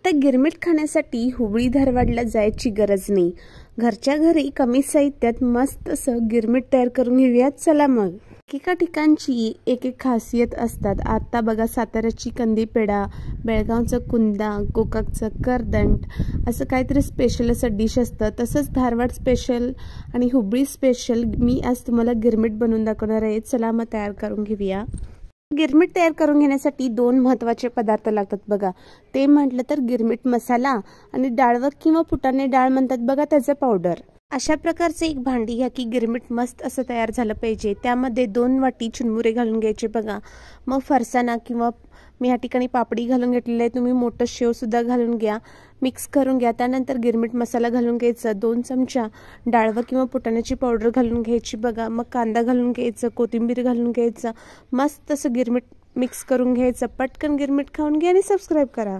आता गिरमिट खाण्यासाठी हुबळी धारवाडला जायची गरज नाही। घरच्या घरी कमी साहित्यात मस्त असं गिरमिट तयार करून घेऊयात। चला मग। एका ठिकाणची एक एक खासियत असतात। आता बघा साताऱ्याची कंदी पेढा, बेळगावचा कुंदा, गोकाकचा करदंट असं काहीतरी स्पेशल असं डिश असतं। तसंच धारवाड स्पेशल आणि हुबळी स्पेशल मी आज तुम्हाला गिरमिट बनवून दाखवणार आहे। चला मग तयार करून घेऊया। गिरमिट तयार करून घेण्यासाठी दोन महत्त्वाचे पदार्थ लागतात बघा। ते म्हटलं तर गिरमिट मसाला आणि डाळवं किंवा फुटाणे डाळ म्हणतात बघा त्याचं पावडर। अशा प्रकारचे एक भांडी घ्या की गिरमिट मस्त असं तयार झालं पाहिजे। त्यामध्ये 2 वाटी चुरमुरे घालून घ्यायचे बघा। मग फरसाणा किंवा मी या ठिकाणी पापडी घालून घेतलेले आहे, तुम्ही मोठं शेव सुद्धा घालून घ्या। मिक्स करून घ्या। त्यानंतर गिरमिट मसाला घालून घ्यायचा, 2 चमचा डाळवं किंवा फुटाण्याची पावडर घालून घ्यायची बघा। मग कांदा घालून घ्यायचं, कोथिंबीर घालून घ्यायचं, मस्त असं गिरमिट मिक्स करून घ्यायचं। पटकन गिरमिट खाऊन घ्या आणि सबस्क्राइब करा।